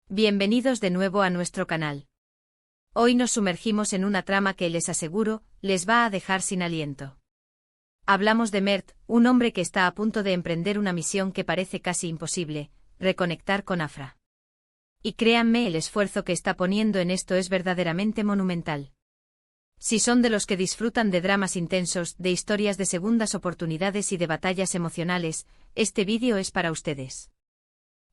Bienvenidos de nuevo a nuestro canal. Hoy nos sumergimos en una trama que les aseguro, les va a dejar sin aliento. Hablamos de Mert, un hombre que está a punto de emprender una misión que parece casi imposible, reconectar con Afra. Y créanme, el esfuerzo que está poniendo en esto es verdaderamente monumental. Si son de los que disfrutan de dramas intensos, de historias de segundas oportunidades y de batallas emocionales, este vídeo es para ustedes.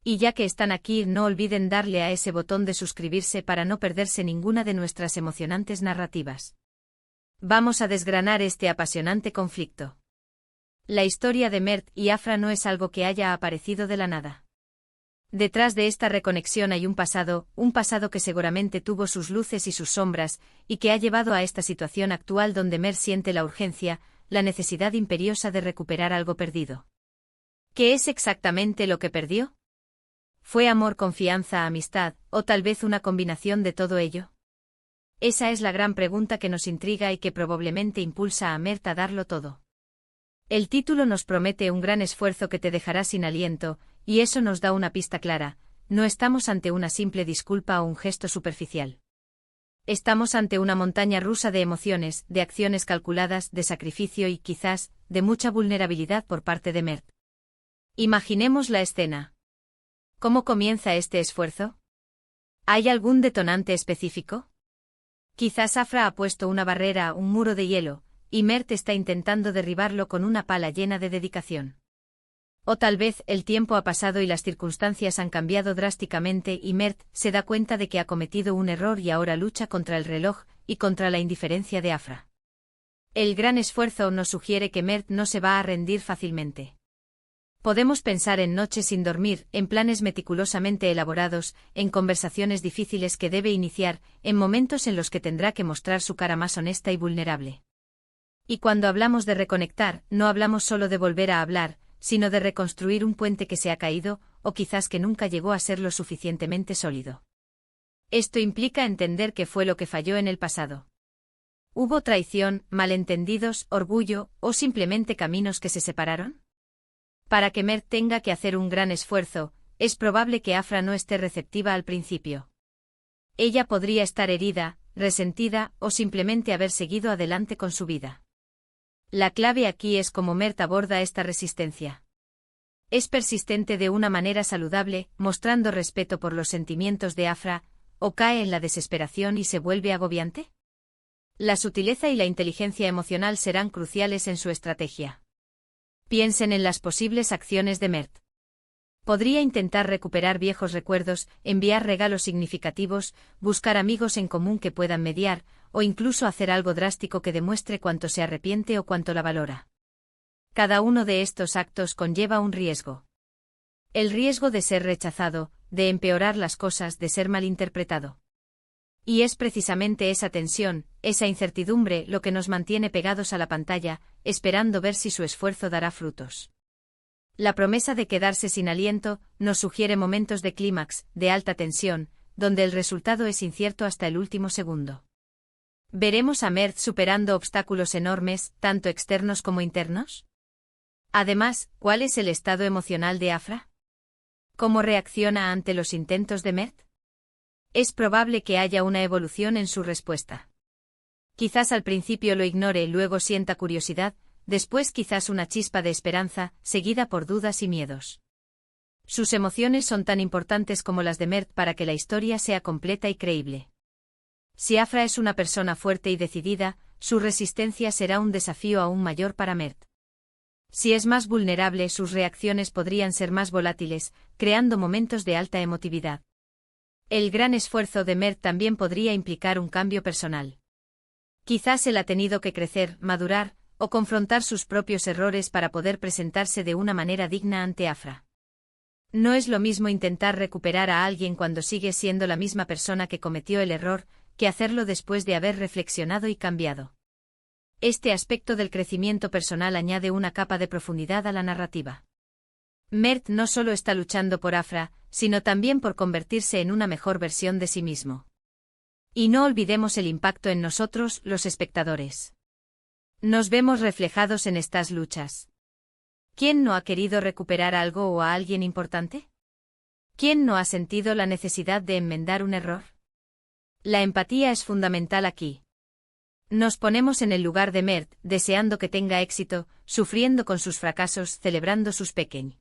Y ya que están aquí, no olviden darle a ese botón de suscribirse para no perderse ninguna de nuestras emocionantes narrativas. Vamos a desgranar este apasionante conflicto. La historia de Mert y Afra no es algo que haya aparecido de la nada. Detrás de esta reconexión hay un pasado que seguramente tuvo sus luces y sus sombras, y que ha llevado a esta situación actual donde Mert siente la urgencia, la necesidad imperiosa de recuperar algo perdido. ¿Qué es exactamente lo que perdió? ¿Fue amor, confianza, amistad, o tal vez una combinación de todo ello? Esa es la gran pregunta que nos intriga y que probablemente impulsa a Mert a darlo todo. El título nos promete un gran esfuerzo que te dejará sin aliento, y eso nos da una pista clara: no estamos ante una simple disculpa o un gesto superficial. Estamos ante una montaña rusa de emociones, de acciones calculadas, de sacrificio y, quizás, de mucha vulnerabilidad por parte de Mert. Imaginemos la escena. ¿Cómo comienza este esfuerzo? ¿Hay algún detonante específico? Quizás Afra ha puesto una barrera, un muro de hielo, y Mert está intentando derribarlo con una pala llena de dedicación. O tal vez el tiempo ha pasado y las circunstancias han cambiado drásticamente y Mert se da cuenta de que ha cometido un error y ahora lucha contra el reloj y contra la indiferencia de Afra. El gran esfuerzo nos sugiere que Mert no se va a rendir fácilmente. Podemos pensar en noches sin dormir, en planes meticulosamente elaborados, en conversaciones difíciles que debe iniciar, en momentos en los que tendrá que mostrar su cara más honesta y vulnerable. Y cuando hablamos de reconectar, no hablamos solo de volver a hablar, sino de reconstruir un puente que se ha caído, o quizás que nunca llegó a ser lo suficientemente sólido. Esto implica entender qué fue lo que falló en el pasado. ¿Hubo traición, malentendidos, orgullo, o simplemente caminos que se separaron? Para que Mert tenga que hacer un gran esfuerzo, es probable que Afra no esté receptiva al principio. Ella podría estar herida, resentida, o simplemente haber seguido adelante con su vida. La clave aquí es cómo Mert aborda esta resistencia. ¿Es persistente de una manera saludable, mostrando respeto por los sentimientos de Afra, o cae en la desesperación y se vuelve agobiante? La sutileza y la inteligencia emocional serán cruciales en su estrategia. Piensen en las posibles acciones de Mert. Podría intentar recuperar viejos recuerdos, enviar regalos significativos, buscar amigos en común que puedan mediar, o incluso hacer algo drástico que demuestre cuánto se arrepiente o cuánto la valora. Cada uno de estos actos conlleva un riesgo. El riesgo de ser rechazado, de empeorar las cosas, de ser malinterpretado. Y es precisamente esa tensión, esa incertidumbre, lo que nos mantiene pegados a la pantalla, esperando ver si su esfuerzo dará frutos. La promesa de quedarse sin aliento nos sugiere momentos de clímax, de alta tensión, donde el resultado es incierto hasta el último segundo. ¿Veremos a Mert superando obstáculos enormes, tanto externos como internos? Además, ¿cuál es el estado emocional de Afra? ¿Cómo reacciona ante los intentos de Mert? Es probable que haya una evolución en su respuesta. Quizás al principio lo ignore, luego sienta curiosidad, después quizás una chispa de esperanza, seguida por dudas y miedos. Sus emociones son tan importantes como las de Mert para que la historia sea completa y creíble. Si Afra es una persona fuerte y decidida, su resistencia será un desafío aún mayor para Mert. Si es más vulnerable, sus reacciones podrían ser más volátiles, creando momentos de alta emotividad. El gran esfuerzo de Mert también podría implicar un cambio personal. Quizás él ha tenido que crecer, madurar, o confrontar sus propios errores para poder presentarse de una manera digna ante Afra. No es lo mismo intentar recuperar a alguien cuando sigue siendo la misma persona que cometió el error, que hacerlo después de haber reflexionado y cambiado. Este aspecto del crecimiento personal añade una capa de profundidad a la narrativa. Mert no solo está luchando por Afra, sino también por convertirse en una mejor versión de sí mismo. Y no olvidemos el impacto en nosotros, los espectadores. Nos vemos reflejados en estas luchas. ¿Quién no ha querido recuperar algo o a alguien importante? ¿Quién no ha sentido la necesidad de enmendar un error? La empatía es fundamental aquí. Nos ponemos en el lugar de Mert, deseando que tenga éxito, sufriendo con sus fracasos, celebrando sus pequeños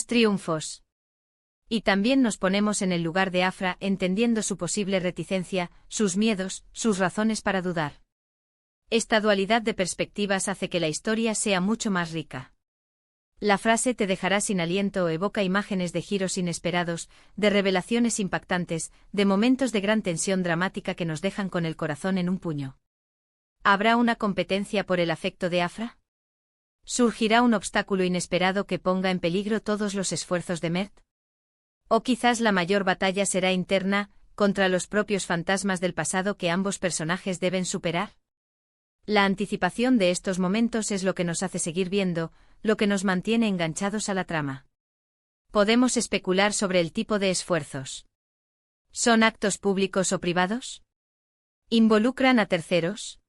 triunfos. Y también nos ponemos en el lugar de Afra, entendiendo su posible reticencia, sus miedos, sus razones para dudar. Esta dualidad de perspectivas hace que la historia sea mucho más rica. La frase te dejará sin aliento evoca imágenes de giros inesperados, de revelaciones impactantes, de momentos de gran tensión dramática que nos dejan con el corazón en un puño. ¿Habrá una competencia por el afecto de Afra? ¿Surgirá un obstáculo inesperado que ponga en peligro todos los esfuerzos de Mert? ¿O quizás la mayor batalla será interna, contra los propios fantasmas del pasado que ambos personajes deben superar? La anticipación de estos momentos es lo que nos hace seguir viendo, lo que nos mantiene enganchados a la trama. Podemos especular sobre el tipo de esfuerzos. ¿Son actos públicos o privados? ¿Involucran a terceros?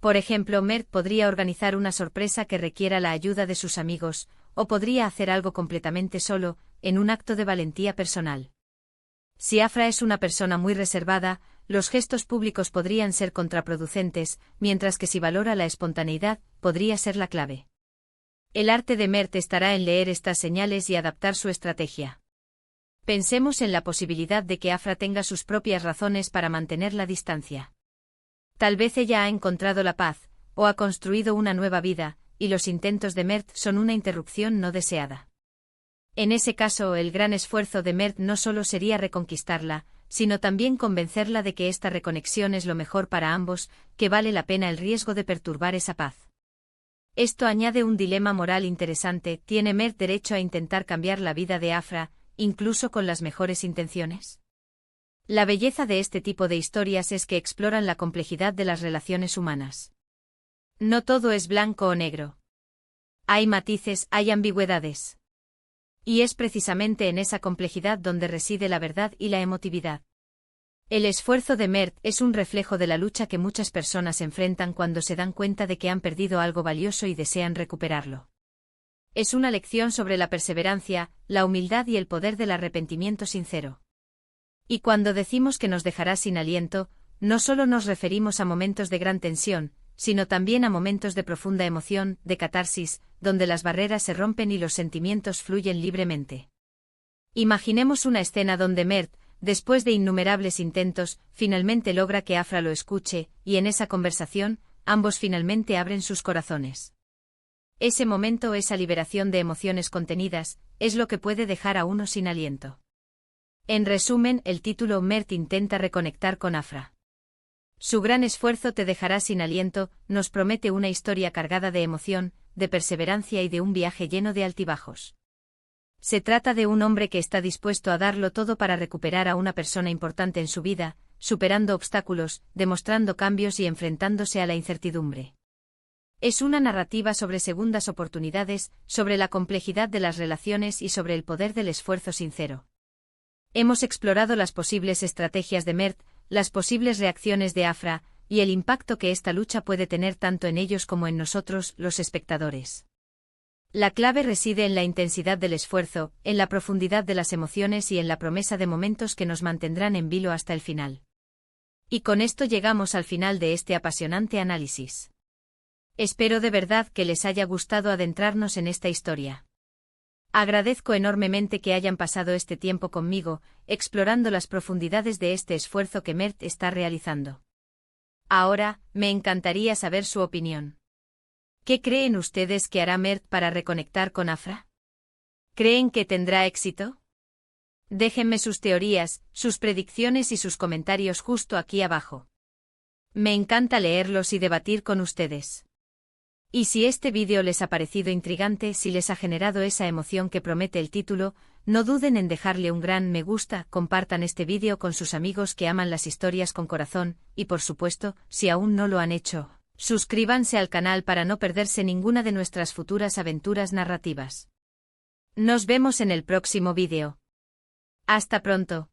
Por ejemplo, Mert podría organizar una sorpresa que requiera la ayuda de sus amigos, o podría hacer algo completamente solo, en un acto de valentía personal. Si Afra es una persona muy reservada, los gestos públicos podrían ser contraproducentes, mientras que si valora la espontaneidad, podría ser la clave. El arte de Mert estará en leer estas señales y adaptar su estrategia. Pensemos en la posibilidad de que Afra tenga sus propias razones para mantener la distancia. Tal vez ella ha encontrado la paz, o ha construido una nueva vida, y los intentos de Mert son una interrupción no deseada. En ese caso, el gran esfuerzo de Mert no solo sería reconquistarla, sino también convencerla de que esta reconexión es lo mejor para ambos, que vale la pena el riesgo de perturbar esa paz. Esto añade un dilema moral interesante. ¿Tiene Mert derecho a intentar cambiar la vida de Afra, incluso con las mejores intenciones? La belleza de este tipo de historias es que exploran la complejidad de las relaciones humanas. No todo es blanco o negro. Hay matices, hay ambigüedades. Y es precisamente en esa complejidad donde reside la verdad y la emotividad. El esfuerzo de Mert es un reflejo de la lucha que muchas personas enfrentan cuando se dan cuenta de que han perdido algo valioso y desean recuperarlo. Es una lección sobre la perseverancia, la humildad y el poder del arrepentimiento sincero. Y cuando decimos que nos dejará sin aliento, no solo nos referimos a momentos de gran tensión, sino también a momentos de profunda emoción, de catarsis, donde las barreras se rompen y los sentimientos fluyen libremente. Imaginemos una escena donde Mert, después de innumerables intentos, finalmente logra que Afra lo escuche, y en esa conversación, ambos finalmente abren sus corazones. Ese momento, esa liberación de emociones contenidas, es lo que puede dejar a uno sin aliento. En resumen, el título Mert intenta reconectar con Afra. Su gran esfuerzo te dejará sin aliento, nos promete una historia cargada de emoción, de perseverancia y de un viaje lleno de altibajos. Se trata de un hombre que está dispuesto a darlo todo para recuperar a una persona importante en su vida, superando obstáculos, demostrando cambios y enfrentándose a la incertidumbre. Es una narrativa sobre segundas oportunidades, sobre la complejidad de las relaciones y sobre el poder del esfuerzo sincero. Hemos explorado las posibles estrategias de Mert, las posibles reacciones de Afra, y el impacto que esta lucha puede tener tanto en ellos como en nosotros, los espectadores. La clave reside en la intensidad del esfuerzo, en la profundidad de las emociones y en la promesa de momentos que nos mantendrán en vilo hasta el final. Y con esto llegamos al final de este apasionante análisis. Espero de verdad que les haya gustado adentrarnos en esta historia. Agradezco enormemente que hayan pasado este tiempo conmigo, explorando las profundidades de este esfuerzo que Mert está realizando. Ahora, me encantaría saber su opinión. ¿Qué creen ustedes que hará Mert para reconectar con Afra? ¿Creen que tendrá éxito? Déjenme sus teorías, sus predicciones y sus comentarios justo aquí abajo. Me encanta leerlos y debatir con ustedes. Y si este vídeo les ha parecido intrigante, si les ha generado esa emoción que promete el título, no duden en dejarle un gran me gusta, compartan este vídeo con sus amigos que aman las historias con corazón, y por supuesto, si aún no lo han hecho, suscríbanse al canal para no perderse ninguna de nuestras futuras aventuras narrativas. Nos vemos en el próximo vídeo. Hasta pronto.